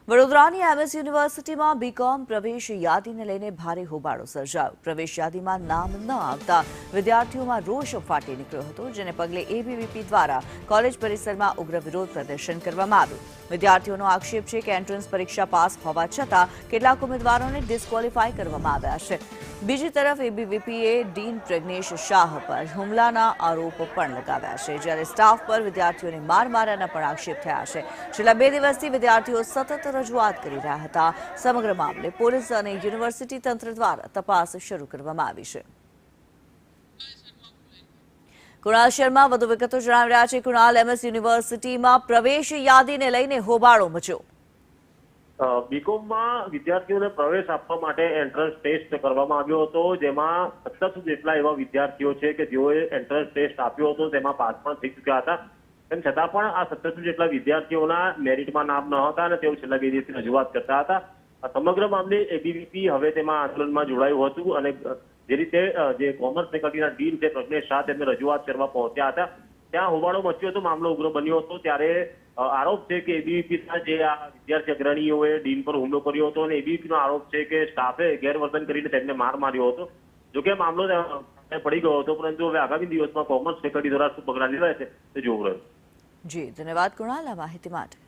વડોદરાની એમએસ યુનિવર્સિટીમાં બીકોમ પ્રવેશ યાદીને લઈને ભારે હોબાળો સર્જાયો। પ્રવેશ યાદીમાં નામ ન આવતા વિદ્યાર્થીઓમાં રોષ ફાટી નીકળ્યો હતો, જેને પગલે એબીવીપી દ્વારા કોલેજ પરિસરમાં ઉગ્ર વિરોધ પ્રદર્શન કરવામાં આવ્યું। વિદ્યાર્થીઓનો આક્ષેપ છે કે એન્ટ્રન્સ પરીક્ષા પાસ હોવા છતાં કેટલાક ઉમેદવારોને ડિસ્ક્વોલિફાય કરવામાં આવ્યા છે। બીજી તરફ એબીવીપીએ ડીન પ્રજ્ઞેશ શાહ પર હુમલાના આરોપ પણ લગાવ્યા છે, જ્યારે સ્ટાફ પર વિદ્યાર્થીઓને માર માર્યાના પણ આક્ષેપ થયા છે। છેલ્લા 2 દિવસથી વિદ્યાર્થીઓ સતત રજૂઆત કરી રહ્યા હતા। સમગ્ર મામલે પોલીસ અને યુનિવર્સિટી તંત્ર દ્વારા તપાસ શરૂ કરવામાં આવી છે। કુણાલ શર્મા વધુ વિગતો જણાવી રહ્યા છે। કુણાલ, એમએસ યુનિવર્સિટીમાં પ્રવેશ યાદીને લઈને હોબાળો મચ્યો। બીકોમમાં વિદ્યાર્થીઓને પ્રવેશ આપવા માટે એન્ટ્રન્સ ટેસ્ટ કરવામાં આવ્યો હતો, જેમાં 17 જેટલા એવા વિદ્યાર્થીઓ છે કે જેઓએ એન્ટ્રન્સ ટેસ્ટ આપ્યો હતો, તેમાં પાસ પણ થઈ ચૂક્યા હતા। તેમ છતાં પણ આ 17 જેટલા વિદ્યાર્થીઓના મેરિટમાં નામ ન હતા અને તેઓ છેલ્લા 2 દિવસથી રજૂઆત કરતા હતા। આ સમગ્ર મામલે એબીવીપી હવે તેમાં આંદોલનમાં જોડાયું હતું અને જે રીતે જે કોમર્સ ફેકલ્ટીના ડીન છે પ્રજ્ઞેશ શાહ તેમને રજૂઆત કરવા પહોંચ્યા હતા, ત્યાં હોબાળો મચ્યો હતો, મામલો ઉગ્ર બન્યો હતો। ત્યારે આરોપ છે કે એબીવીપીના જે આ વિદ્યાર્થી અગ્રણીઓએ ડીન પર હુમલો કર્યો હતો અને એબીવીપીનો આરોપ છે કે સ્ટાફે ગેરવર્તન કરીને તેમને માર માર્યો હતો। જોકે મામલો પડી ગયો હતો, પરંતુ હવે આગામી દિવસમાં કોમર્સ ફેકલ્ટી દ્વારા શું પગલાં લેવાય છે તે જોવું રહ્યું। જી, ધન્યવાદ કુણાલ આ માહિતી માટે।